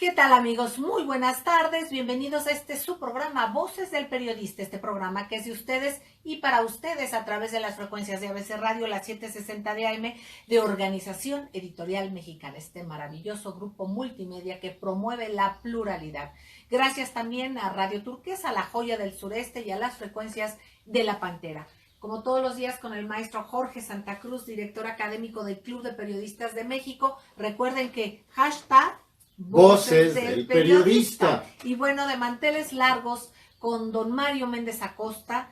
¿Qué tal, amigos? Muy buenas tardes, bienvenidos a su programa Voces del Periodista, este programa que es de ustedes y para ustedes a través de las frecuencias de ABC Radio, las 760 de AM, de Organización Editorial Mexicana, este maravilloso grupo multimedia que promueve la pluralidad. Gracias también a Radio Turquesa, a La Joya del Sureste y a las frecuencias de La Pantera. Como todos los días con el maestro Jorge Santa Cruz, director académico del Club de Periodistas de México. Recuerden que hashtag Voces del Periodista. Y bueno, de manteles largos con don Mario Méndez Acosta,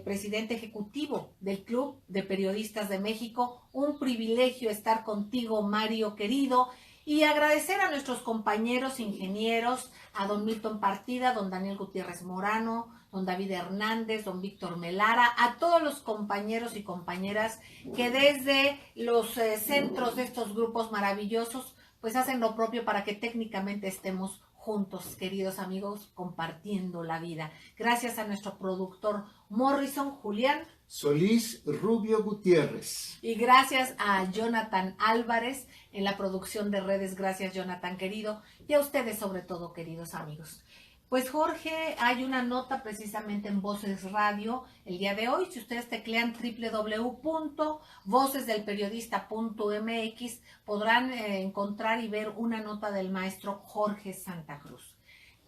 presidente ejecutivo del Club de Periodistas de México. Un privilegio estar contigo, Mario querido, y agradecer a nuestros compañeros ingenieros, a don Milton Partida, don Daniel Gutiérrez Morano, don David Hernández, don Víctor Melara, a todos los compañeros y compañeras que desde los centros de estos grupos maravillosos pues hacen lo propio para que técnicamente estemos juntos, queridos amigos, compartiendo la vida. Gracias a nuestro productor Morrison Julián Solís Rubio Gutiérrez. Y gracias a Jonathan Álvarez en la producción de redes. Gracias, Jonathan, querido. Y a ustedes sobre todo, queridos amigos. Pues Jorge, hay una nota precisamente en Voces Radio el día de hoy. Si ustedes teclean www.vocesdelperiodista.mx podrán encontrar y ver una nota del maestro Jorge Santa Cruz.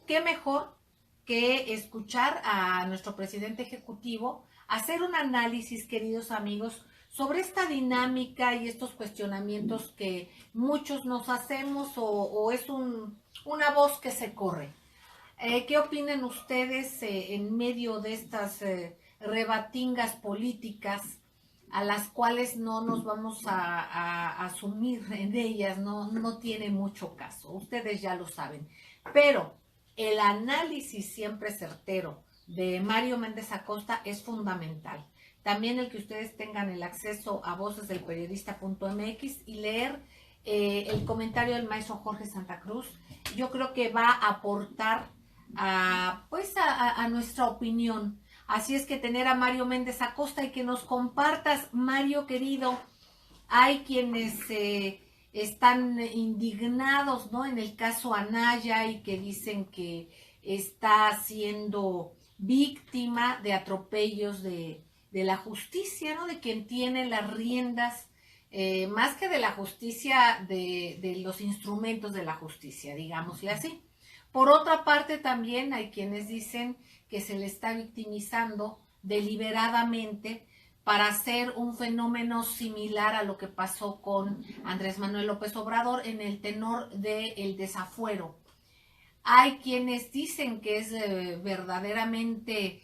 ¿Qué mejor que escuchar a nuestro presidente ejecutivo hacer un análisis, queridos amigos, sobre esta dinámica y estos cuestionamientos que muchos nos hacemos o es una voz que se corre? ¿Qué opinan ustedes en medio de estas rebatingas políticas a las cuales no nos vamos a asumir en ellas? No tiene mucho caso, ustedes ya lo saben. Pero el análisis siempre certero de Mario Méndez Acosta es fundamental. También el que ustedes tengan el acceso a vocesdelperiodista.mx y leer el comentario del maestro Jorge Santa Cruz, yo creo que va a aportar a nuestra opinión. Así es que tener a Mario Méndez Acosta y que nos compartas, Mario querido, hay quienes están indignados, ¿no? En el caso Anaya y que dicen que está siendo víctima de atropellos de la justicia, ¿no? De quien tiene las riendas, más que de la justicia, de los instrumentos de la justicia, digámosle así. Por otra parte, también hay quienes dicen que se le está victimizando deliberadamente para hacer un fenómeno similar a lo que pasó con Andrés Manuel López Obrador en el tenor del desafuero. Hay quienes dicen que es verdaderamente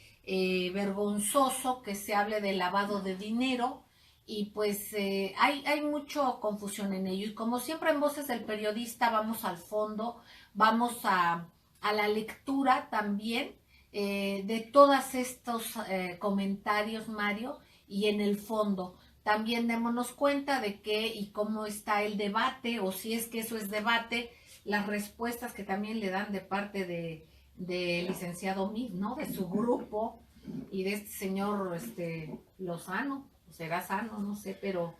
vergonzoso que se hable de lavado de dinero y pues hay mucha confusión en ello. Y como siempre en Voces del Periodista vamos al fondo, vamos a la lectura también de todos estos comentarios, Mario, y en el fondo también démonos cuenta de qué y cómo está el debate, o si es que eso es debate, las respuestas que también le dan de parte de licenciado Mid, ¿no? De su grupo y de este señor Lozano, será Sano, no sé, pero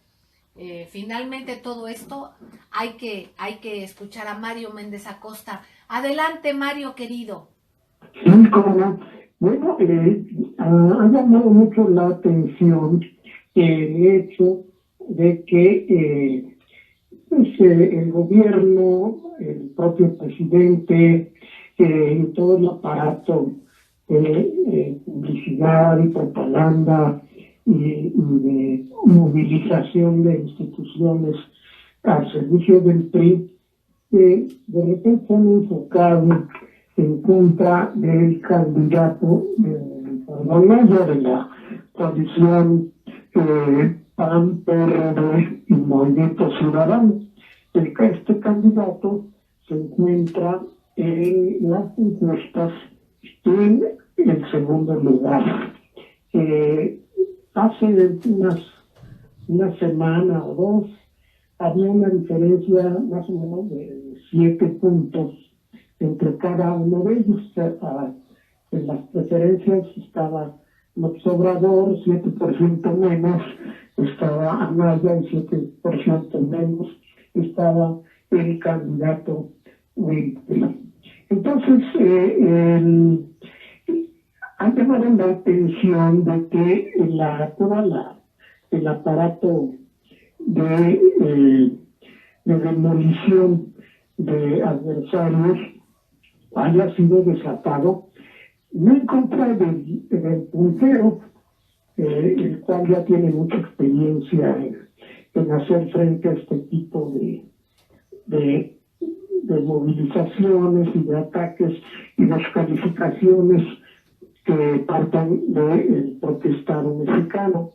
finalmente todo esto hay que escuchar a Mario Méndez Acosta. Adelante, Mario querido. Sí, cómo no. Bueno, ha llamado mucho la atención el hecho de que el gobierno, el propio presidente y todo el aparato de publicidad y propaganda y de movilización de instituciones al servicio del PRI, de repente se han enfocado en contra del candidato de la coalición PAN, PRD y Movimiento Ciudadano. Este candidato se encuentra en las encuestas en el segundo lugar. Hace una semana o dos había una diferencia más o menos de 7 puntos entre cada uno de ellos. En las preferencias estaba López Obrador, 7% menos estaba Anaya y 7% menos estaba el candidato del PRI. Entonces, ha llamado la atención de que el aparato de demolición de adversarios haya sido desatado, no en contra del puntero, el cual ya tiene mucha experiencia en hacer frente a este tipo de movilizaciones y de ataques y descalificaciones que partan del protestado mexicano,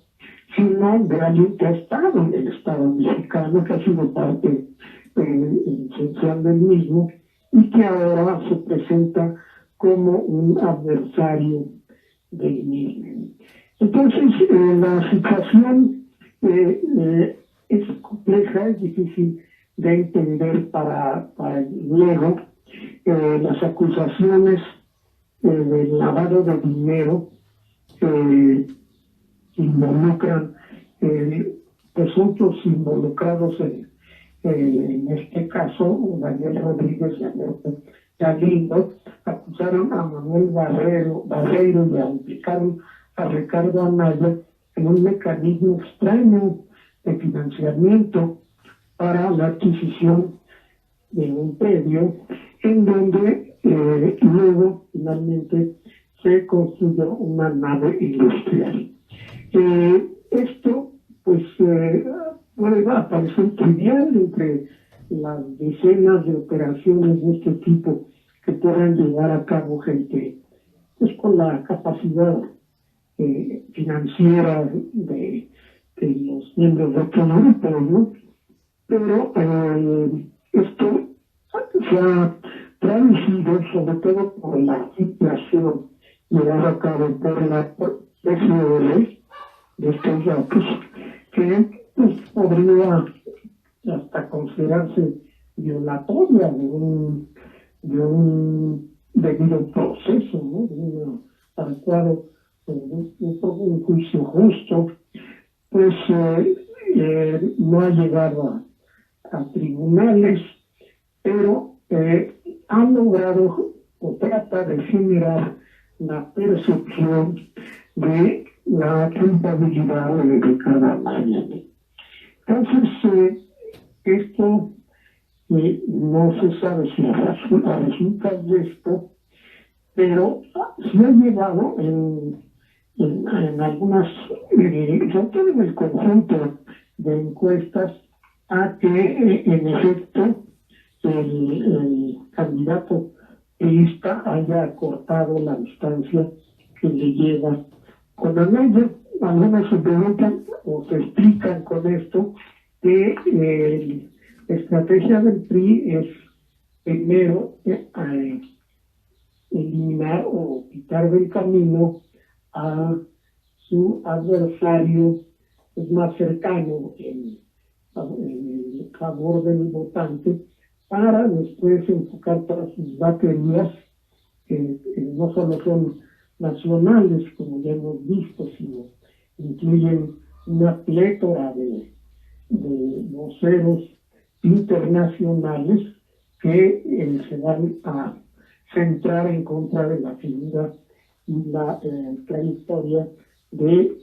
sino de alguien que ha estado en el Estado mexicano, que ha sido parte esencial del mismo y que ahora se presenta como un adversario del mismo. Entonces, la situación es compleja, es difícil de entender para luego. Las acusaciones del lavado de dinero involucran presuntos involucrados en este caso, Daniel Rodríguez y Alberto Galindo, acusaron a Manuel Barreiro y implicaron a Ricardo Anaya en un mecanismo extraño de financiamiento para la adquisición de un predio en donde luego finalmente se construyó una nave industrial. Esto pues puede parecer trivial entre las decenas de operaciones de este tipo que puedan llevar a cabo gente pues con la capacidad financiera de los miembros de otro grupo, ¿no? Pero esto se ha traducido sobre todo por la inflación llevada a cabo por la FDL de estos datos, que pues, podría hasta considerarse violatoria de un debido proceso, ¿no? De un adecuado, un juicio justo, pues no ha llegado a tribunales, pero ha logrado o trata de generar la percepción de la culpabilidad de cada Anaya. Entonces, esto no se sabe si resulta de esto, pero se ha llevado en algunas, sobre todo en el conjunto de encuestas, a que en efecto el candidato priista haya acortado la distancia que le lleva con Anaya. Algunos se preguntan o se explican con esto que la estrategia del PRI es primero eliminar o quitar del camino a su adversario más cercano en favor del votante, para después enfocar todas sus baterías, que no solo son nacionales, como ya hemos visto, sino incluyen una plétora de voceros internacionales que se van a centrar en contra de la figura y la trayectoria de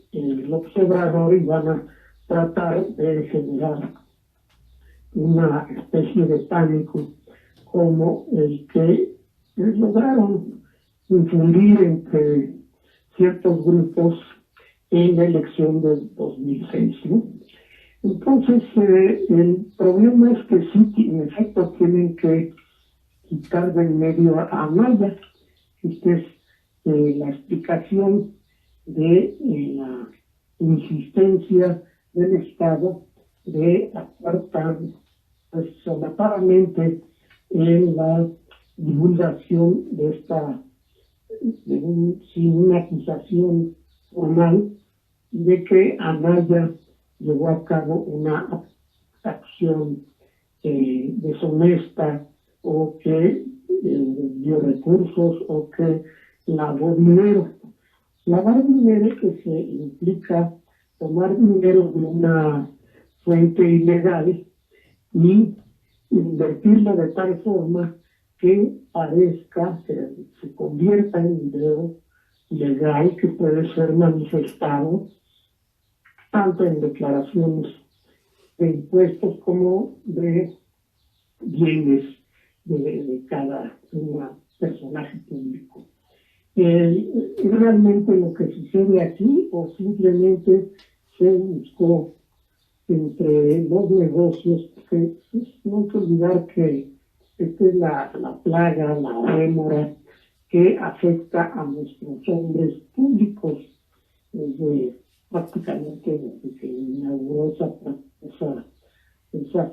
López Obrador, y van a tratar de generar una especie de pánico como el que lograron infundir entre ciertos grupos en la elección del 2006, ¿no? Entonces, el problema es que sí, en efecto, tienen que quitar del medio a Anaya. Esta es la explicación de la insistencia del Estado de actuar tan solapadamente en la divulgación de sin una acusación formal de que Anaya llevó a cabo una acción deshonesta, o que dio recursos, o que lavó dinero. Lavar dinero que se implica tomar dinero de una fuente ilegal y invertirlo de tal forma que parezca, que se convierta en video legal que puede ser manifestado tanto en declaraciones de impuestos como de bienes de cada personaje público. ¿Es realmente lo que sucede aquí o simplemente se buscó entre los negocios? Porque no hay que olvidar que esta es la plaga, la rémora que afecta a nuestros hombres públicos desde prácticamente desde que inauguró esa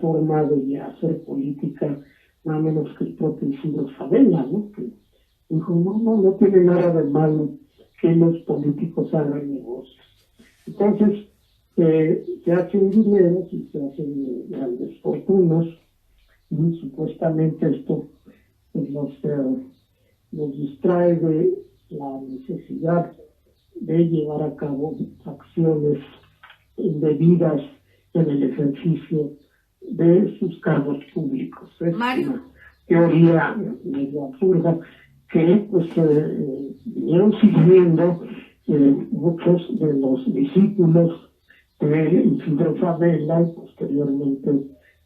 forma de hacer política, nada menos que el propio Isidro Fabela, ¿no? Que dijo, no tiene nada de malo que los políticos hagan negocios. Entonces, se hacen dineros y se hacen grandes fortunas, y supuestamente esto pues, nos distrae de la necesidad de llevar a cabo acciones indebidas en el ejercicio de sus cargos públicos. Es Mario. una teoría medio absurda que pues vinieron siguiendo muchos de los discípulos de Isidro Fabela y posteriormente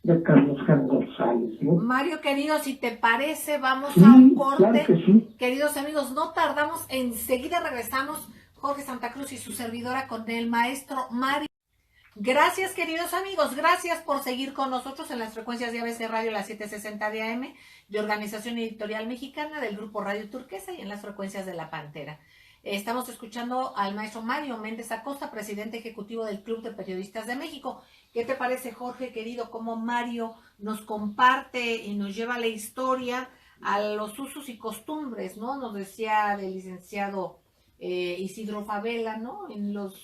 de Carlos Jan González, ¿no? Mario, querido, si te parece, vamos Sí, a un corte. claro que sí. Queridos amigos, no tardamos, enseguida regresamos, Jorge Santa Cruz y su servidora con el maestro Mario. Gracias, queridos amigos, gracias por seguir con nosotros en las frecuencias de ABC Radio, las 760 de AM, de Organización Editorial Mexicana, del Grupo Radio Turquesa y en las frecuencias de La Pantera. Estamos escuchando al maestro Mario Méndez Acosta, presidente ejecutivo del Club de Periodistas de México. ¿Qué te parece, Jorge, querido, cómo Mario nos comparte y nos lleva la historia a los usos y costumbres, ¿no? Nos decía el licenciado Isidro Fabela, ¿no? En los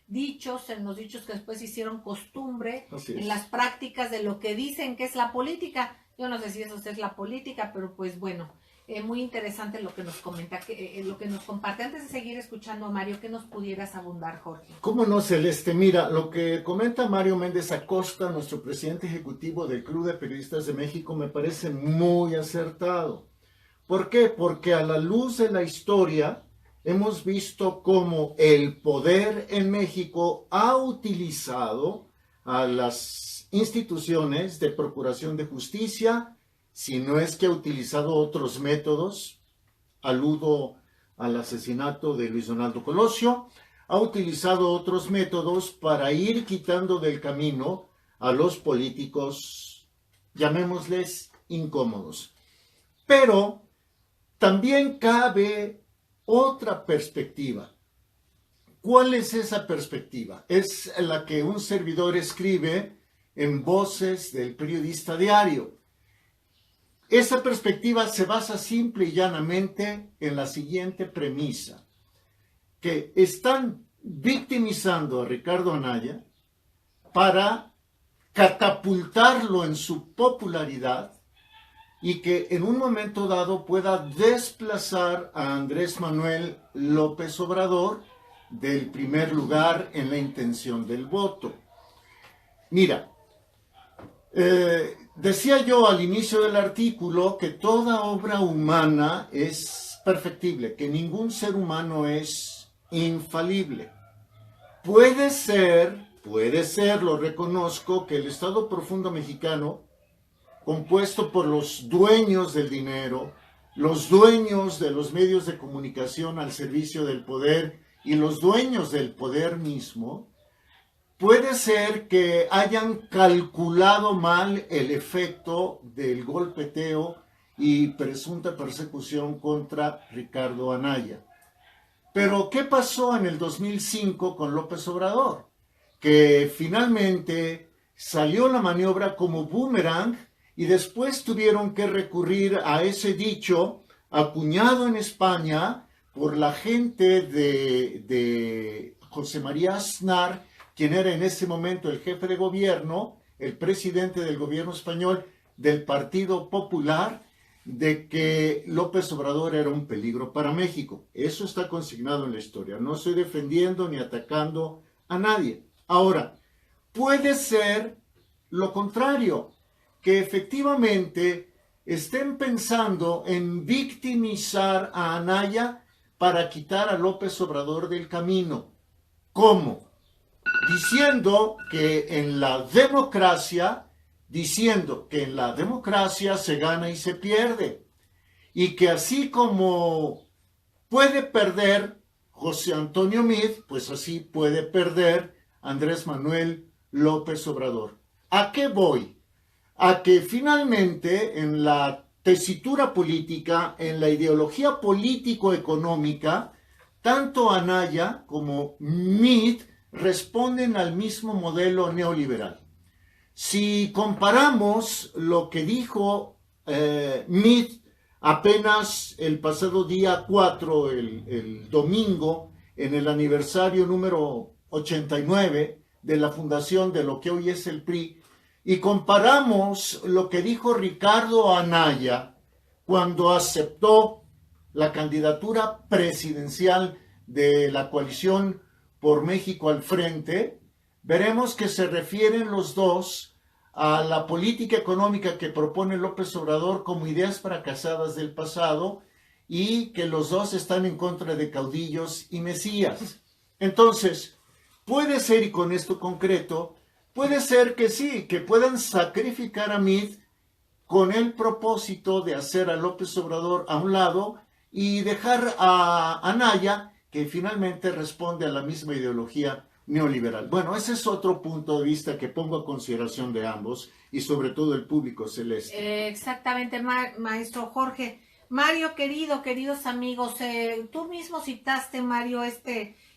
dichos que después hicieron costumbre, en las prácticas de lo que dicen que es la política. Yo no sé si eso es la política, pero pues bueno, muy interesante lo que nos comenta, lo que nos comparte. Antes de seguir escuchando a Mario, ¿qué nos pudieras abundar, Jorge? ¿Cómo no, Celeste? Mira, lo que comenta Mario Méndez Acosta, nuestro presidente ejecutivo del Club de Periodistas de México, me parece muy acertado. ¿Por qué? Porque a la luz de la historia hemos visto cómo el poder en México ha utilizado a las instituciones de procuración de justicia, si no es que ha utilizado otros métodos, aludo al asesinato de Luis Donaldo Colosio, ha utilizado otros métodos para ir quitando del camino a los políticos, llamémosles, incómodos. Pero también cabe otra perspectiva. ¿Cuál es esa perspectiva? Es la que un servidor escribe en Voces del Periodista Diario. Esa perspectiva se basa simple y llanamente en la siguiente premisa, que están victimizando a Ricardo Anaya para catapultarlo en su popularidad y que en un momento dado pueda desplazar a Andrés Manuel López Obrador del primer lugar en la intención del voto. Mira, decía yo al inicio del artículo que toda obra humana es perfectible, que ningún ser humano es infalible. Puede ser, lo reconozco, que el Estado profundo mexicano, compuesto por los dueños del dinero, los dueños de los medios de comunicación al servicio del poder y los dueños del poder mismo, puede ser que hayan calculado mal el efecto del golpeteo y presunta persecución contra Ricardo Anaya. Pero, ¿qué pasó en el 2005 con López Obrador? Que finalmente salió la maniobra como boomerang y después tuvieron que recurrir a ese dicho acuñado en España por la gente de José María Aznar, quien era en ese momento el jefe de gobierno, el presidente del gobierno español del Partido Popular, de que López Obrador era un peligro para México. Eso está consignado en la historia. No estoy defendiendo ni atacando a nadie. Ahora, puede ser lo contrario, que efectivamente estén pensando en victimizar a Anaya para quitar a López Obrador del camino. ¿Cómo? Diciendo que en la democracia se gana y se pierde. Y que así como puede perder José Antonio Meade, pues así puede perder Andrés Manuel López Obrador. ¿A qué voy? A que finalmente en la tesitura política, en la ideología político-económica, tanto Anaya como Meade responden al mismo modelo neoliberal. Si comparamos lo que dijo Meade apenas el pasado día 4, el domingo, en el aniversario número 89 de la fundación de lo que hoy es el PRI, y comparamos lo que dijo Ricardo Anaya cuando aceptó la candidatura presidencial de la coalición por México al frente, veremos que se refieren los dos a la política económica que propone López Obrador como ideas fracasadas del pasado y que los dos están en contra de caudillos y mesías. Entonces, puede ser, y con esto concreto, puede ser que sí, que puedan sacrificar a Meade con el propósito de hacer a López Obrador a un lado y dejar a Anaya, que finalmente responde a la misma ideología neoliberal. Bueno, ese es otro punto de vista que pongo a consideración de ambos y sobre todo el público celeste. Exactamente, maestro Jorge. Mario, queridos amigos, tú mismo citaste, Mario,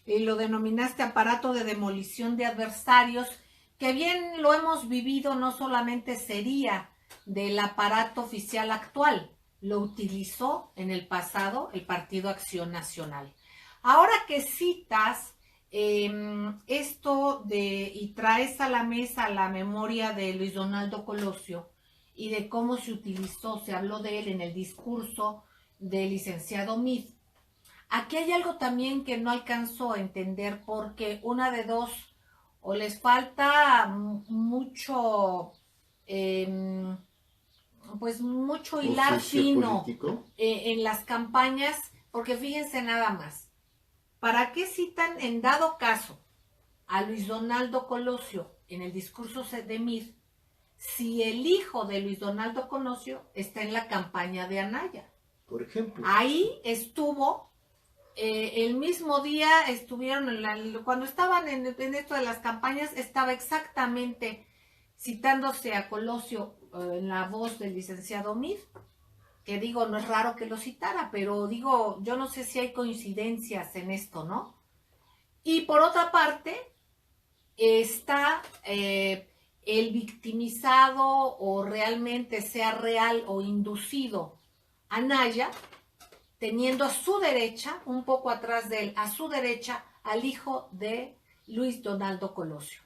lo denominaste aparato de demolición de adversarios, que bien lo hemos vivido, no solamente sería del aparato oficial actual, lo utilizó en el pasado el Partido Acción Nacional. Ahora que citas y traes a la mesa la memoria de Luis Donaldo Colosio y de cómo se utilizó, se habló de él en el discurso del licenciado Meade, aquí hay algo también que no alcanzo a entender, porque una de dos, o les falta mucho, mucho hilar fino en las campañas, porque fíjense nada más, ¿para qué citan en dado caso a Luis Donaldo Colosio en el discurso de Meade si el hijo de Luis Donaldo Colosio está en la campaña de Anaya? Por ejemplo. Ahí estuvo, el mismo día estuvieron, cuando estaban en esto de las campañas, estaba exactamente citándose a Colosio en la voz del licenciado Meade, que digo, no es raro que lo citara, pero digo, yo no sé si hay coincidencias en esto, ¿no? Y por otra parte, está el victimizado, o realmente sea real o inducido, Anaya, teniendo a su derecha, un poco atrás de él, a su derecha, al hijo de Luis Donaldo Colosio.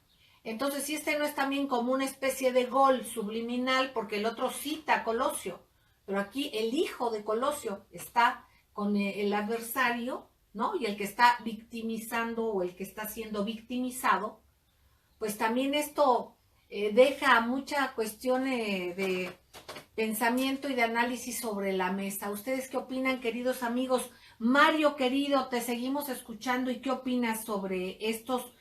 Entonces, si no es también como una especie de gol subliminal, porque el otro cita a Colosio, pero aquí el hijo de Colosio está con el adversario, ¿no? Y el que está victimizando o el que está siendo victimizado, pues también esto deja mucha cuestión de pensamiento y de análisis sobre la mesa. ¿Ustedes qué opinan, queridos amigos? Mario, querido, te seguimos escuchando, y qué opinas sobre estos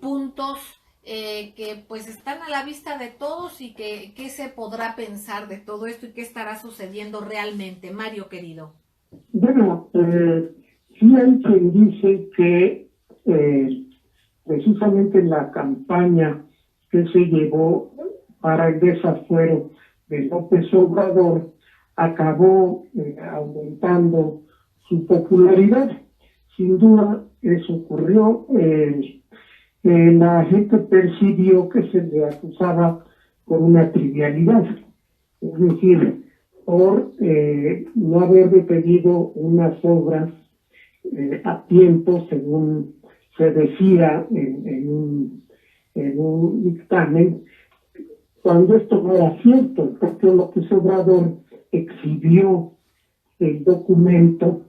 puntos que pues están a la vista de todos, y qué se podrá pensar de todo esto y qué estará sucediendo realmente, Mario, querido? Bueno, sí hay quien dice que precisamente la campaña que se llevó para el desafuero de López Obrador acabó aumentando su popularidad. Sin duda, eso ocurrió. La gente percibió que se le acusaba por una trivialidad, es decir, por no haber detenido unas obras a tiempo, según se decía en un dictamen, cuando esto no era cierto, porque López Obrador exhibió el documento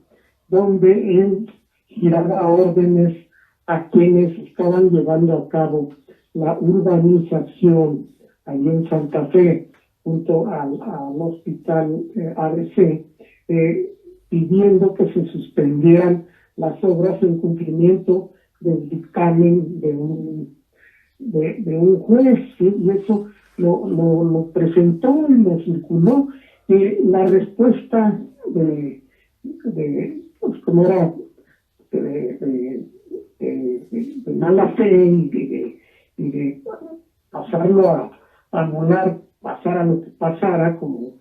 donde él giraba órdenes a quienes estaban llevando a cabo la urbanización allí en Santa Fe junto al hospital ABC, pidiendo que se suspendieran las obras en cumplimiento del dictamen de un juez, ¿sí? Y eso lo presentó y lo circuló. La respuesta pues, como era de mala fe y de pasarlo a anular, pasara lo que pasara, como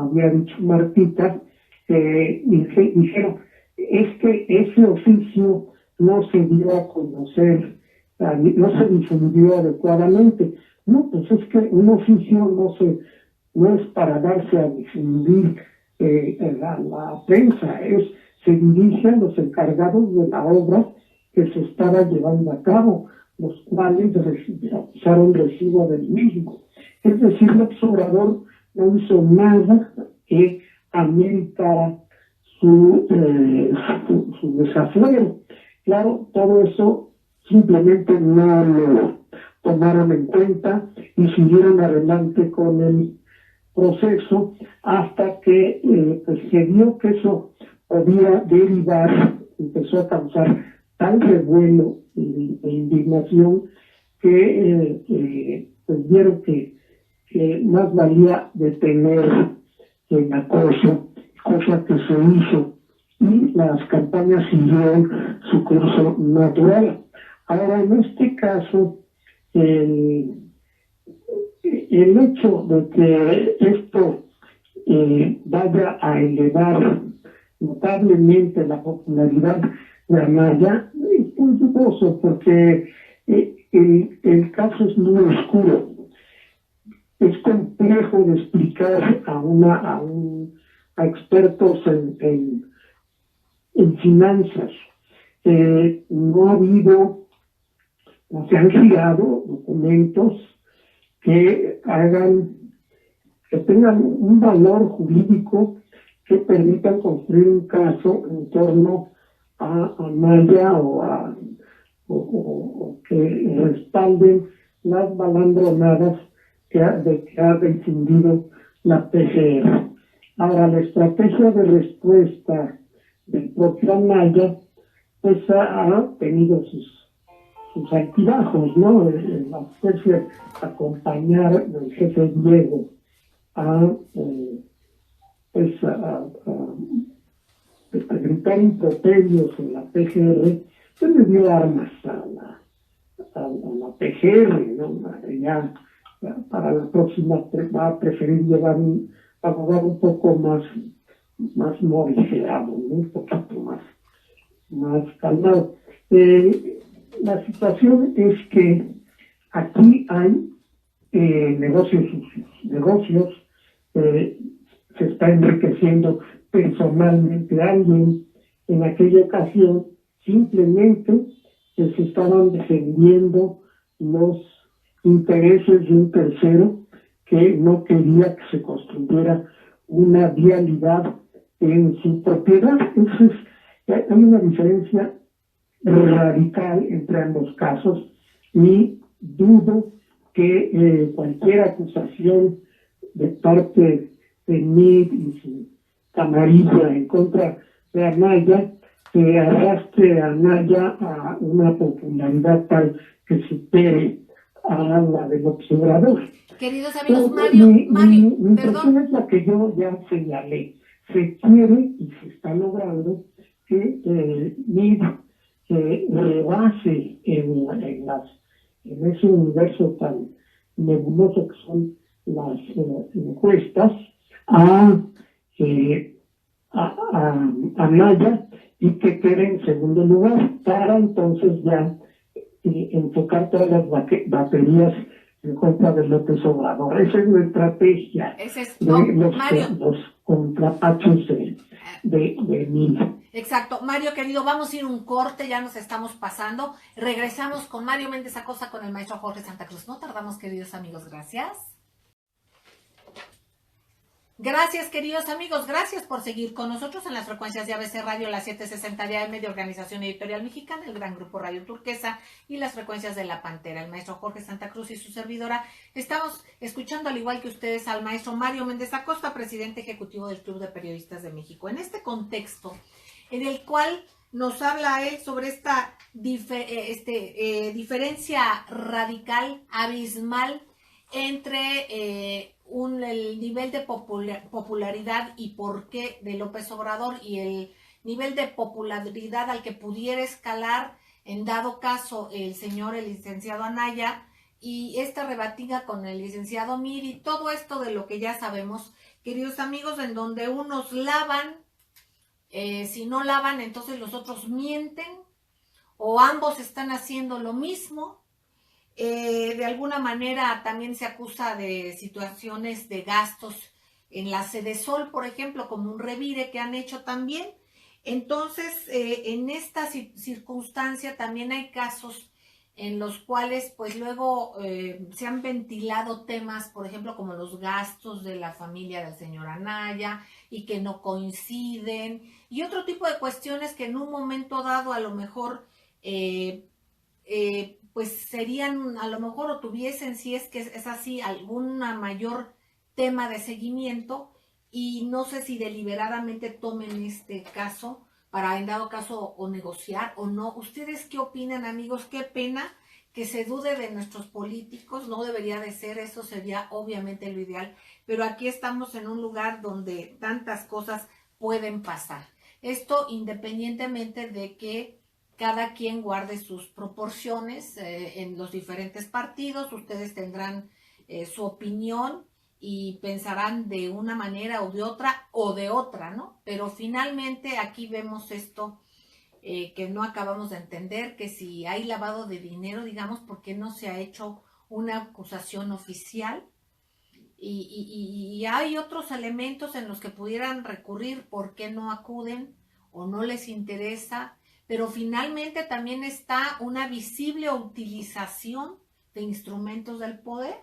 había dicho Martita, dijeron, es que ese oficio no se dio a conocer, no se difundió adecuadamente. No, pues es que un oficio no es para darse a difundir la prensa, se dirige a los encargados de la obra que se estaba llevando a cabo, los cuales acusaron recibo del mismo. Es decir, el observador no hizo nada que ameritara su desafuero. Claro, todo eso simplemente no lo tomaron en cuenta y siguieron adelante con el proceso hasta que pues se vio que eso podía derivar, empezó a causar tal revuelo e indignación que pues vieron que más valía detener el acoso, cosa que se hizo, y las campañas siguieron su curso natural. Ahora, en este caso, el hecho de que esto vaya a elevar notablemente la popularidad de Anaya es muy dudoso, porque el caso es muy oscuro. Es complejo de explicar a expertos en finanzas. No se han girado documentos que tengan un valor jurídico que permitan construir un caso en torno a Anaya o que respalden las balandronadas de que ha difundido la PGR. Ahora, la estrategia de respuesta del propio Anaya pues ha tenido sus altibajos, ¿no? La especie de acompañar del jefe Diego a gritar improperios en la PGR, pues le dio armas a la PGR, ¿no? Ya para la próxima va a preferir llevar un abogado un poco más morigerado, ¿no? Un poquito más calmado. La situación es que aquí hay negocios sucios, se está enriqueciendo personalmente alguien. En aquella ocasión simplemente se estaban defendiendo los intereses de un tercero que no quería que se construyera una vialidad en su propiedad. Entonces, hay una diferencia radical entre ambos casos y dudo que cualquier acusación de parte de MID y su camarilla en contra de Anaya que arrastre a Anaya a una popularidad tal que supere a la del observador. Queridos amigos, Mario, mi perdón. es la que yo ya señalé. Se quiere y se está logrando que MID rebase en ese universo tan nebuloso que son las encuestas a Anaya y que quede en segundo lugar para entonces ya enfocar todas las baterías en contra de López Obrador. Esa es la estrategia de los contrapachos de mí. Exacto. Mario, querido, vamos a ir un corte, ya nos estamos pasando. Regresamos con Mario Méndez Acosta con el maestro Jorge Santa Cruz. No tardamos, queridos amigos, gracias. Gracias, queridos amigos. Gracias por seguir con nosotros en las frecuencias de ABC Radio, la 760 de AM de Organización Editorial Mexicana, el Gran Grupo Radio Turquesa y las frecuencias de La Pantera. El maestro Jorge Santa Cruz y su servidora estamos escuchando, al igual que ustedes, al maestro Mario Méndez Acosta, presidente ejecutivo del Club de Periodistas de México. En este contexto en el cual nos habla él sobre esta diferencia radical, abismal, entre el nivel de popularidad y por qué de López Obrador y el nivel de popularidad al que pudiera escalar en dado caso el licenciado Anaya, y esta rebatida con el licenciado Mir y todo esto de lo que ya sabemos, queridos amigos, en donde unos lavan, si no lavan entonces los otros mienten, o ambos están haciendo lo mismo. De alguna manera también se acusa de situaciones de gastos en la Sedesol, por ejemplo, como un revire que han hecho también. Entonces, en esta circunstancia también hay casos en los cuales pues luego se han ventilado temas, por ejemplo, como los gastos de la familia del señor Anaya y que no coinciden, y otro tipo de cuestiones que en un momento dado a lo mejor pues serían, a lo mejor, o tuviesen, si es que es así, alguna mayor tema de seguimiento, y no sé si deliberadamente tomen este caso para, en dado caso, o negociar o no. ¿Ustedes qué opinan, amigos? Qué pena que se dude de nuestros políticos, no debería de ser, eso sería obviamente lo ideal, pero aquí estamos en un lugar donde tantas cosas pueden pasar. Esto independientemente de que cada quien guarde sus proporciones en los diferentes partidos. Ustedes tendrán su opinión y pensarán de una manera o de otra, ¿no? Pero finalmente aquí vemos esto que no acabamos de entender, que si hay lavado de dinero, digamos, ¿por qué no se ha hecho una acusación oficial? Y hay otros elementos en los que pudieran recurrir, ¿por qué no acuden o no les interesa? Pero finalmente también está una visible utilización de instrumentos del poder.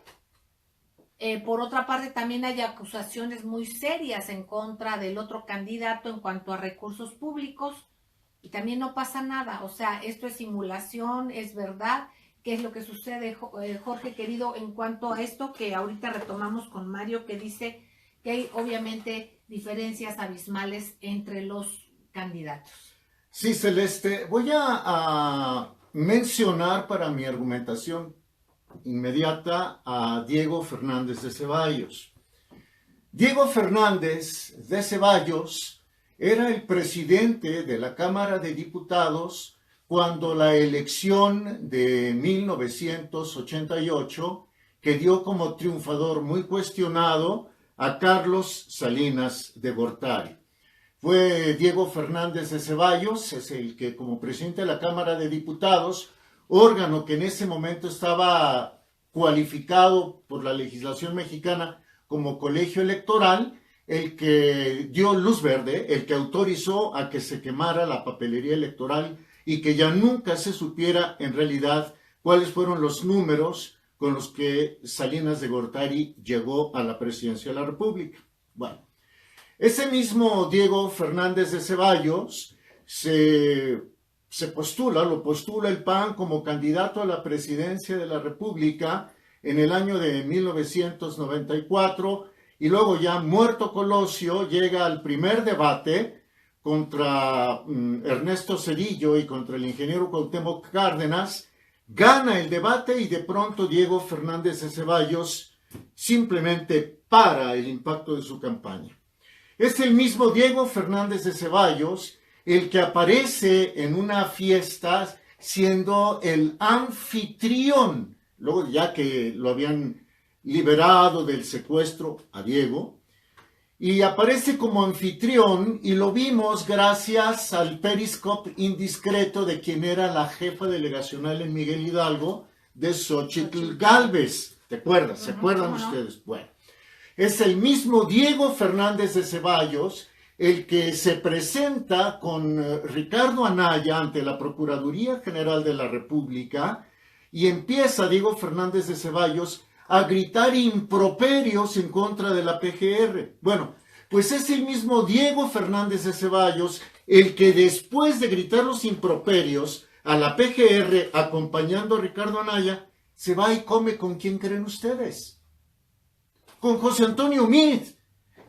Por otra parte, también hay acusaciones muy serias en contra del otro candidato en cuanto a recursos públicos, y también no pasa nada. O sea, esto es simulación, es verdad. ¿Qué es lo que sucede, Jorge querido, en cuanto a esto que ahorita retomamos con Mario, que dice que hay obviamente diferencias abismales entre los candidatos? Sí, Celeste, voy a mencionar para mi argumentación inmediata a Diego Fernández de Ceballos. Diego Fernández de Ceballos era el presidente de la Cámara de Diputados cuando la elección de 1988, que dio como triunfador muy cuestionado a Carlos Salinas de Gortari. Fue Diego Fernández de Ceballos, es el que como presidente de la Cámara de Diputados, órgano que en ese momento estaba cualificado por la legislación mexicana como colegio electoral, el que dio luz verde, el que autorizó a que se quemara la papelería electoral y que ya nunca se supiera en realidad cuáles fueron los números con los que Salinas de Gortari llegó a la presidencia de la República. Bueno, ese mismo Diego Fernández de Ceballos lo postula el PAN como candidato a la presidencia de la República en el año de 1994, y luego ya muerto Colosio llega al primer debate contra Ernesto Zedillo y contra el ingeniero Cuauhtémoc Cárdenas, gana el debate y de pronto Diego Fernández de Ceballos simplemente para el impacto de su campaña. Es el mismo Diego Fernández de Ceballos el que aparece en una fiesta siendo el anfitrión, luego ya que lo habían liberado del secuestro a Diego, y aparece como anfitrión, y lo vimos gracias al periscope indiscreto de quien era la jefa delegacional en Miguel Hidalgo, de Xóchitl Gálvez. ¿Te acuerdas? ¿Se acuerdan ustedes? Bueno, es el mismo Diego Fernández de Ceballos el que se presenta con Ricardo Anaya ante la Procuraduría General de la República, y empieza Diego Fernández de Ceballos a gritar improperios en contra de la PGR. Bueno, pues es el mismo Diego Fernández de Ceballos el que después de gritar los improperios a la PGR acompañando a Ricardo Anaya, se va y come con quién creen ustedes. Con José Antonio Meade.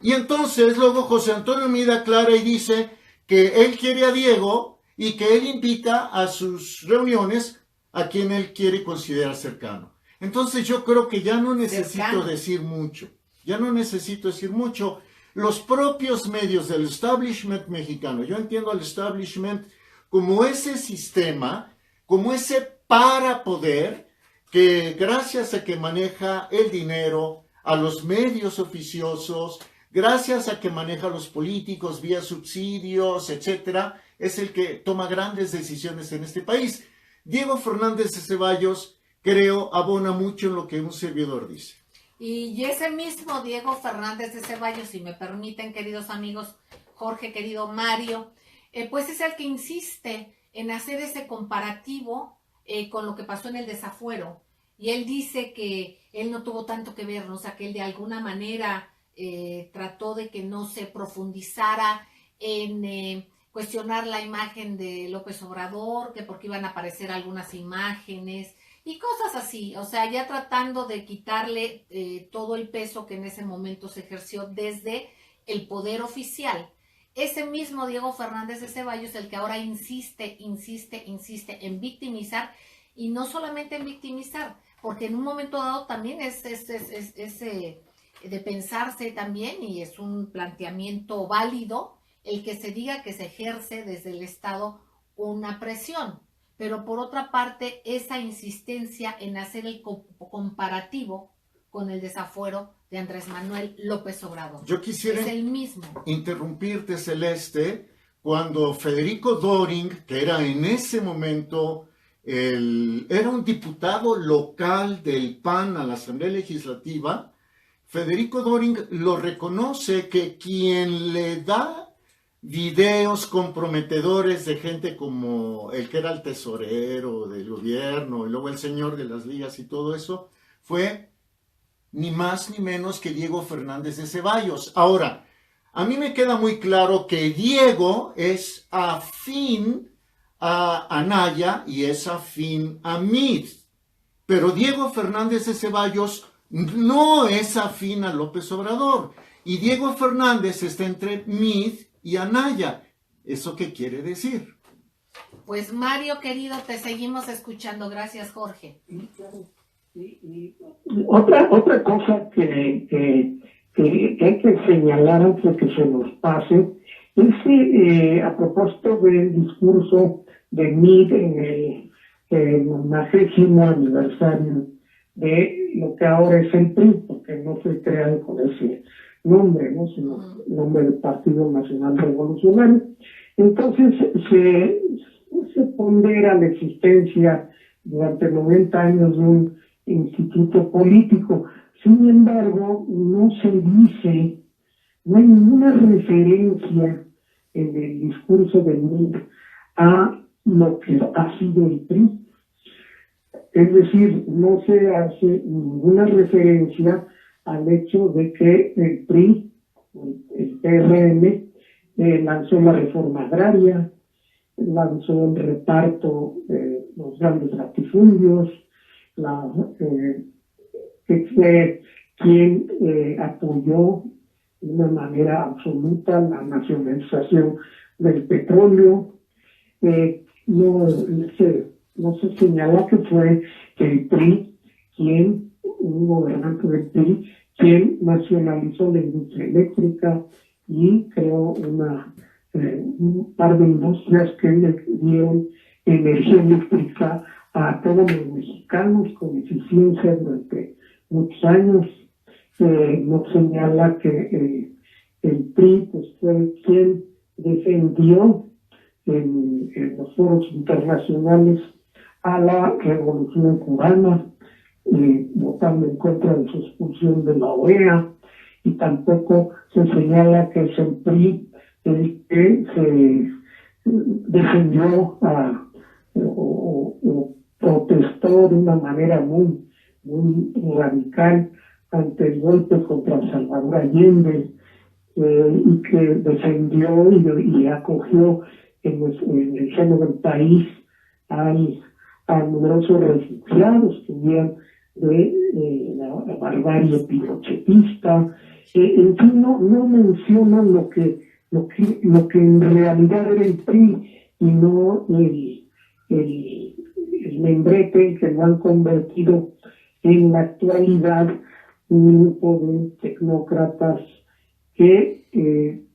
Y entonces luego José Antonio Meade aclara y dice que él quiere a Diego y que él invita a sus reuniones a quien él quiere considerar cercano. Entonces yo creo que ya no necesito decir mucho. Ya no necesito decir mucho. Los propios medios del establishment mexicano, yo entiendo al establishment como ese sistema, como ese parapoder que gracias a que maneja el dinero, a los medios oficiosos, gracias a que maneja a los políticos vía subsidios, etcétera, es el que toma grandes decisiones en este país. Diego Fernández de Ceballos, creo, abona mucho en lo que un servidor dice. Y ese mismo Diego Fernández de Ceballos, si me permiten, queridos amigos, Jorge, querido Mario, pues es el que insiste en hacer ese comparativo con lo que pasó en el desafuero. Y él dice que él no tuvo tanto que ver, ¿no? O sea, que él de alguna manera trató de que no se profundizara en cuestionar la imagen de López Obrador, que porque iban a aparecer algunas imágenes y cosas así, o sea, ya tratando de quitarle todo el peso que en ese momento se ejerció desde el poder oficial. Ese mismo Diego Fernández de Ceballos, el que ahora insiste en victimizar, y no solamente en victimizar, porque en un momento dado también es de pensarse también, y es un planteamiento válido, el que se diga que se ejerce desde el Estado una presión. Pero por otra parte, esa insistencia en hacer el comparativo con el desafuero de Andrés Manuel López Obrador. Yo quisiera es el mismo. Interrumpirte, Celeste, cuando Federico Doring, que era en ese momento, era un diputado local del PAN a la Asamblea Legislativa, Federico Doring lo reconoce que quien le da videos comprometedores de gente como el que era el tesorero del gobierno y luego el señor de las ligas y todo eso, fue ni más ni menos que Diego Fernández de Ceballos. Ahora, a mí me queda muy claro que Diego es afín a Anaya y es afín a Meade, pero Diego Fernández de Ceballos no es afín a López Obrador, y Diego Fernández está entre Meade y Anaya. ¿Eso qué quiere decir? Pues Mario, querido, te seguimos escuchando. Gracias, Jorge. Otra cosa que hay que señalar antes de que se nos pase es que a propósito del discurso de Meade en el 90º aniversario de lo que ahora es el PRI, porque no fue creado con ese nombre, ¿no? Sino nombre del Partido Nacional Revolucionario. Entonces se pondera la existencia durante 90 años de un instituto político. Sin embargo, no se dice, no hay ninguna referencia en el discurso de Meade a lo que ha sido el PRI. Es decir, no se hace ninguna referencia al hecho de que el PRI, el PRM, lanzó la reforma agraria, lanzó el reparto de los grandes latifundios, que fue quien apoyó de una manera absoluta la nacionalización del petróleo. No se señala que fue el PRI un gobernante del PRI, quien nacionalizó la industria eléctrica y creó un par de industrias que le dieron energía eléctrica a todos los mexicanos con eficiencia durante muchos años. Nos señala que el PRI pues, fue quien defendió en los foros internacionales a la revolución cubana, votando en contra de su expulsión de la OEA, y tampoco se señala que es el PRI el que se defendió o protestó de una manera muy muy radical ante el golpe contra Salvador Allende, y que defendió y acogió en el seno del país a numerosos refugiados que huían de la barbarie pinochetista. En fin, no mencionan lo que en realidad era el PRI y no el membrete que lo han convertido en la actualidad un grupo de tecnócratas que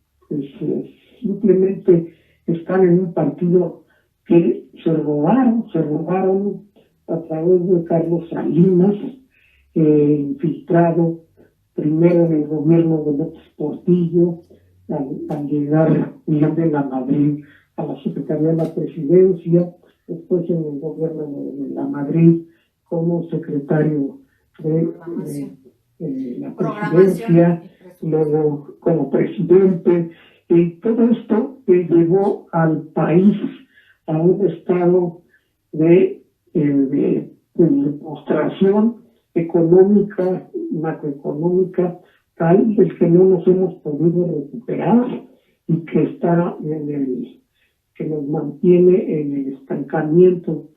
simplemente están en un partido que se robaron a través de Carlos Salinas, infiltrado primero en el gobierno de López Portillo, al llegar Miguel de la Madrid a la Secretaría de la Presidencia, después en el gobierno de la Madrid como secretario de la Presidencia, luego como presidente. Todo esto llevó al país a un estado de demostración económica, macroeconómica, tal del que no nos hemos podido recuperar y que que nos mantiene en el estancamiento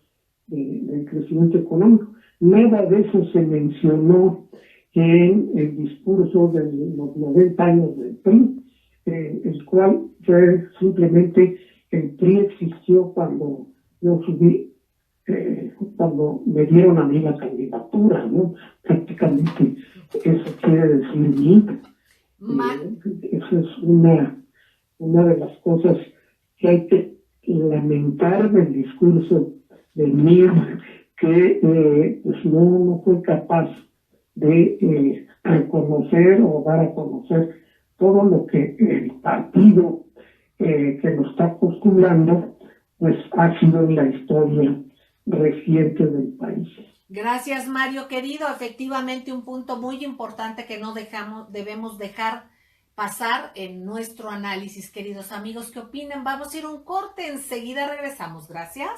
del crecimiento económico. Nada de eso se mencionó en el discurso de los 90 años del PRI, el cual fue simplemente el PRI existió cuando yo subí, cuando me dieron a mí la candidatura, ¿no? Prácticamente eso quiere decir mí. Esa es una de las cosas que hay que lamentar del discurso del MIR, que pues no fue capaz de reconocer o dar a conocer todo lo que el partido que lo está postulando pues ha sido en la historia reciente del país. Gracias, Mario querido. Efectivamente, un punto muy importante que no debemos dejar pasar en nuestro análisis, queridos amigos. ¿Qué opinan? Vamos a ir a un corte, enseguida regresamos. Gracias.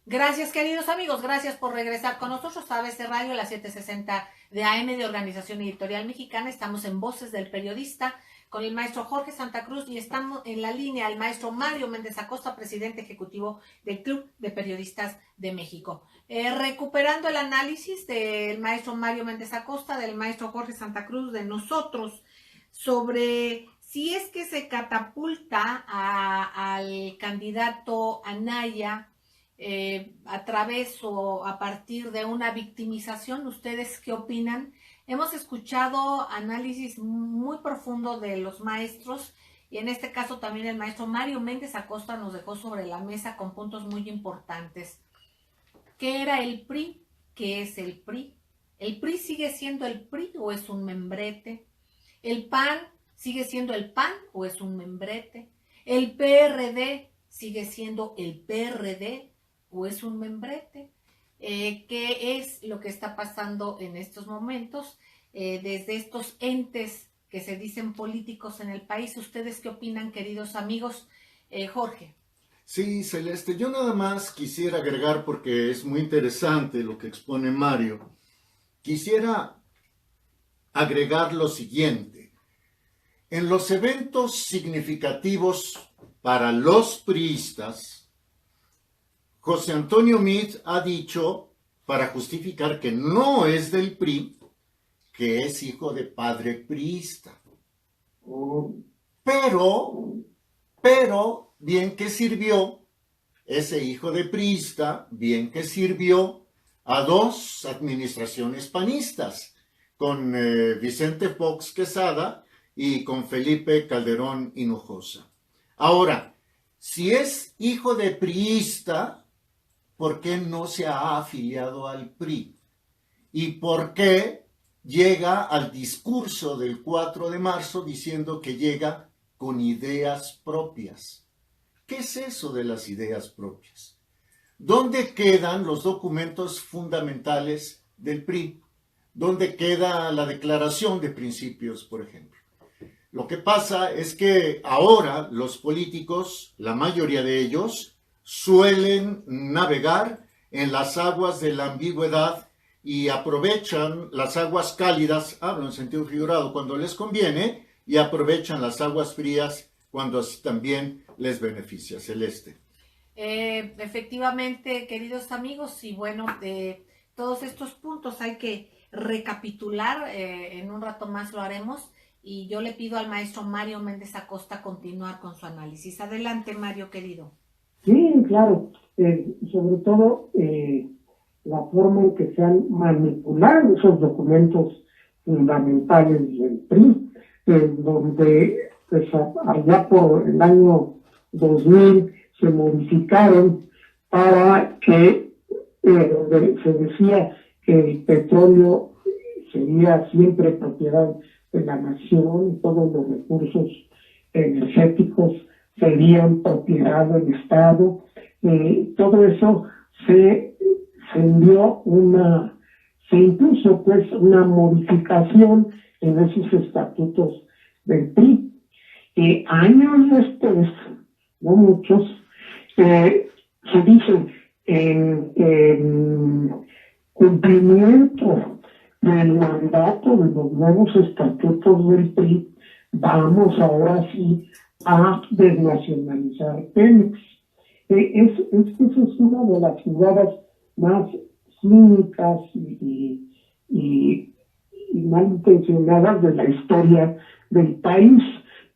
Gracias, queridos amigos, gracias por regresar con nosotros a ABC Radio, la 760 de AM de Organización Editorial Mexicana. Estamos en Voces del Periodista con el maestro Jorge Santa Cruz y estamos en la línea el maestro Mario Méndez Acosta, presidente ejecutivo del Club de Periodistas de México. Recuperando el análisis del maestro Mario Méndez Acosta, del maestro Jorge Santa Cruz, de nosotros, sobre si es que se catapulta al candidato Anaya a través o a partir de una victimización. ¿Ustedes qué opinan? Hemos escuchado análisis muy profundo de los maestros y en este caso también el maestro Mario Méndez Acosta nos dejó sobre la mesa con puntos muy importantes. ¿Qué era el PRI? ¿Qué es el PRI? ¿El PRI sigue siendo el PRI o es un membrete? ¿El PAN sigue siendo el PAN o es un membrete? ¿El PRD sigue siendo el PRD o es un membrete? ¿Qué es lo que está pasando en estos momentos desde estos entes que se dicen políticos en el país? ¿Ustedes qué opinan, queridos amigos? Jorge. Sí, Celeste, yo nada más quisiera agregar, porque es muy interesante lo que expone Mario, quisiera agregar lo siguiente. En los eventos significativos para los priistas, José Antonio Meade ha dicho, para justificar que no es del PRI, que es hijo de padre priista. Pero, bien que sirvió ese hijo de priista, bien que sirvió a dos administraciones panistas, con Vicente Fox Quesada y con Felipe Calderón Hinojosa. Ahora, si es hijo de priista, ¿por qué no se ha afiliado al PRI? ¿Y por qué llega al discurso del 4 de marzo diciendo que llega con ideas propias? ¿Qué es eso de las ideas propias? ¿Dónde quedan los documentos fundamentales del PRI? ¿Dónde queda la declaración de principios, por ejemplo? Lo que pasa es que ahora los políticos, la mayoría de ellos, suelen navegar en las aguas de la ambigüedad y aprovechan las aguas cálidas, hablo en sentido figurado, cuando les conviene, y aprovechan las aguas frías cuando también les beneficia. Celeste. Efectivamente, queridos amigos, y bueno, todos estos puntos hay que recapitular, en un rato más lo haremos, y yo le pido al maestro Mario Méndez Acosta continuar con su análisis. Adelante, Mario, querido. Sí, claro, sobre todo la forma en que se han manipulado esos documentos fundamentales del PRI, donde pues, allá por el año 2000 se modificaron para que donde se decía que el petróleo sería siempre propiedad de la nación y todos los recursos energéticos serían propiedad del Estado. Todo eso se impuso pues una modificación en esos estatutos del PRI. Años después, no muchos, se dice en cumplimiento del mandato de los nuevos estatutos del PRI, vamos ahora sí a desnacionalizar Pemex. Esa es una de las jugadas más cínicas y malintencionadas de la historia del país.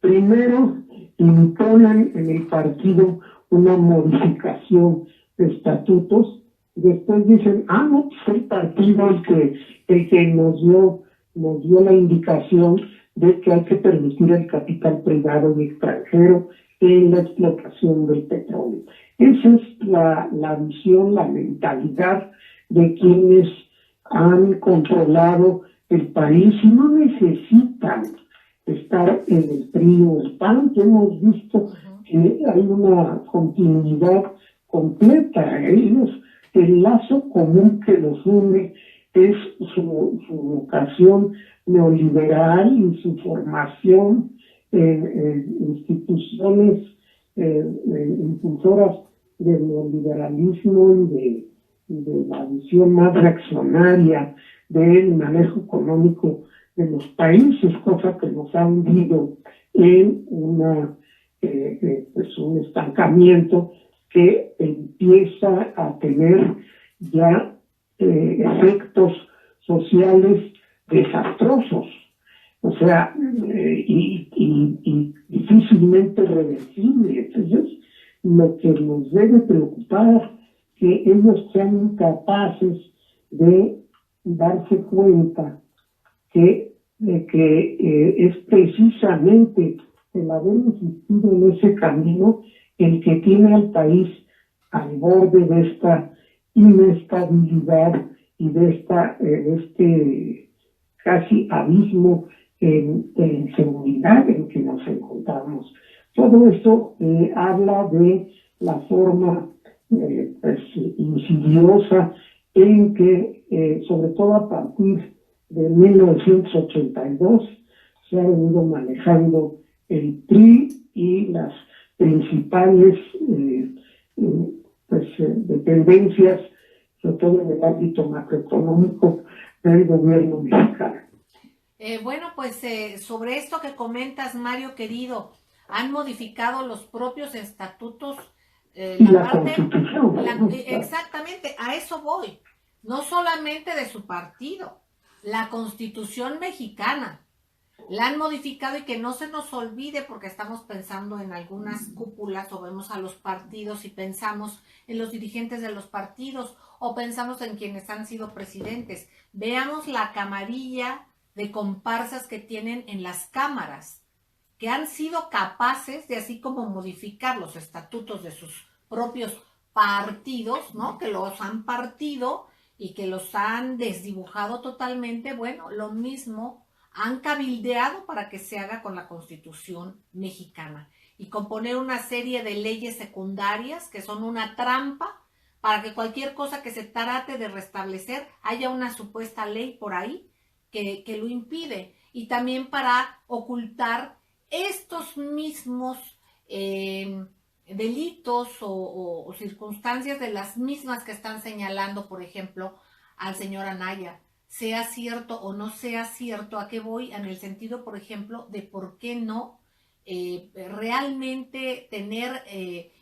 Primero, imponen en el partido una modificación de estatutos, después dicen, no, pues el partido el que nos dio la indicación de que hay que permitir el capital privado y extranjero en la explotación del petróleo. Esa es la visión, la mentalidad de quienes han controlado el país y no necesitan estar en el PRI o el PAN, que hemos visto que hay una continuidad completa. Ellos, el lazo común que los une es su vocación neoliberal y su formación en instituciones impulsoras del neoliberalismo y de la visión más reaccionaria del manejo económico de los países, cosa que nos ha hundido en pues un estancamiento que empieza a tener ya efectos sociales desastrosos, o sea, y difícilmente reversibles. Entonces, lo que nos debe preocupar que ellos sean incapaces de darse cuenta que es precisamente el haber insistido en ese camino el que tiene al país al borde de esta inestabilidad y de este casi abismo en inseguridad en que nos encontramos. Todo esto habla de la forma pues, insidiosa en que, sobre todo a partir de 1982, se ha venido manejando el PRI y las principales dependencias, sobre todo en el ámbito macroeconómico del gobierno mexicano. Bueno, pues sobre esto que comentas, Mario querido, han modificado los propios estatutos, la Constitución. Exactamente, a eso voy. No solamente de su partido, la Constitución mexicana. La han modificado y que no se nos olvide porque estamos pensando en algunas cúpulas o vemos a los partidos y pensamos en los dirigentes de los partidos o pensamos en quienes han sido presidentes. Veamos la camarilla de comparsas que tienen en las cámaras, que han sido capaces de así como modificar los estatutos de sus propios partidos, ¿no? Que los han partido y que los han desdibujado totalmente. Bueno, lo mismo han cabildeado para que se haga con la Constitución mexicana y componer una serie de leyes secundarias que son una trampa para que cualquier cosa que se trate de restablecer haya una supuesta ley por ahí que lo impide, y también para ocultar estos mismos delitos o circunstancias de las mismas que están señalando, por ejemplo, al señor Anaya, sea cierto o no sea cierto. ¿A qué voy? En el sentido, por ejemplo, de por qué no realmente tener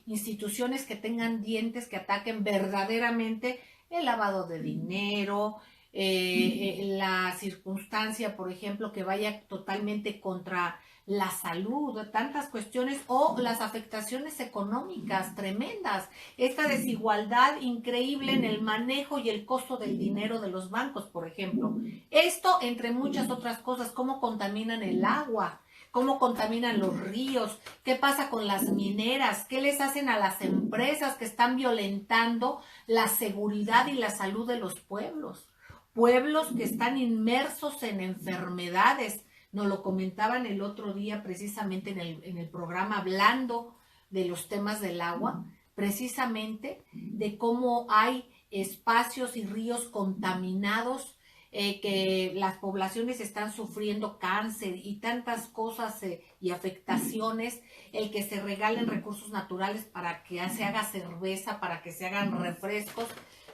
instituciones que tengan dientes, que ataquen verdaderamente el lavado de dinero, la circunstancia, por ejemplo, que vaya totalmente contra la salud, tantas cuestiones, o las afectaciones económicas tremendas, esta desigualdad increíble en el manejo y el costo del dinero de los bancos, por ejemplo. Esto, entre muchas otras cosas, cómo contaminan el agua, cómo contaminan los ríos, qué pasa con las mineras, qué les hacen a las empresas que están violentando la seguridad y la salud de los pueblos. Pueblos que están inmersos en enfermedades. Nos lo comentaban el otro día precisamente en el programa, hablando de los temas del agua, precisamente de cómo hay espacios y ríos contaminados, que las poblaciones están sufriendo cáncer y tantas cosas y afectaciones, el que se regalen recursos naturales para que se haga cerveza, para que se hagan refrescos,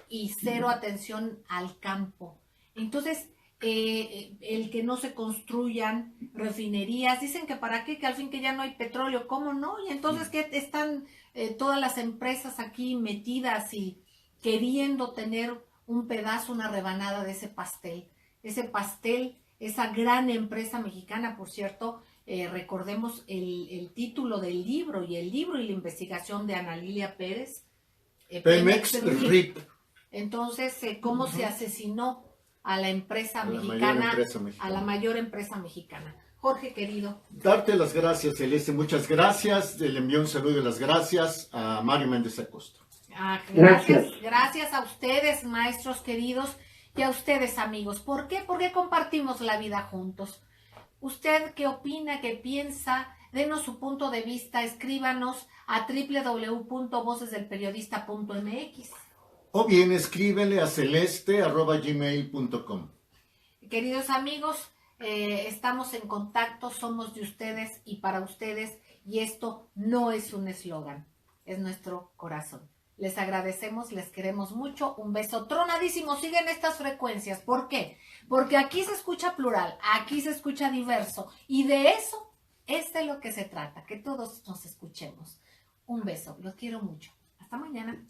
y cero atención al campo. Entonces, el que no se construyan refinerías, dicen que para qué, que al fin que ya no hay petróleo, ¿cómo no? Y entonces que están todas las empresas aquí metidas y queriendo tener un pedazo, una rebanada de ese pastel, esa gran empresa mexicana, por cierto. Recordemos el título del libro y la investigación de Ana Lilia Pérez, Pemex RIP. Entonces, cómo se asesinó a la empresa mexicana, a la mayor empresa mexicana. Jorge, querido. Darte las gracias, Celeste, muchas gracias. Le envío un saludo de las gracias a Mario Méndez Acosta. Gracias a ustedes, maestros queridos, y a ustedes, amigos. ¿Por qué? Porque compartimos la vida juntos. ¿Usted qué opina, qué piensa? Denos su punto de vista, escríbanos a www.vocesdelperiodista.mx. O bien escríbele a celeste@gmail.com. Queridos amigos, estamos en contacto, somos de ustedes y para ustedes, y esto no es un eslogan, es nuestro corazón. Les agradecemos, les queremos mucho, un beso tronadísimo. Siguen estas frecuencias. ¿Por qué? Porque aquí se escucha plural, aquí se escucha diverso, y de eso es de lo que se trata, que todos nos escuchemos. Un beso, los quiero mucho. Hasta mañana.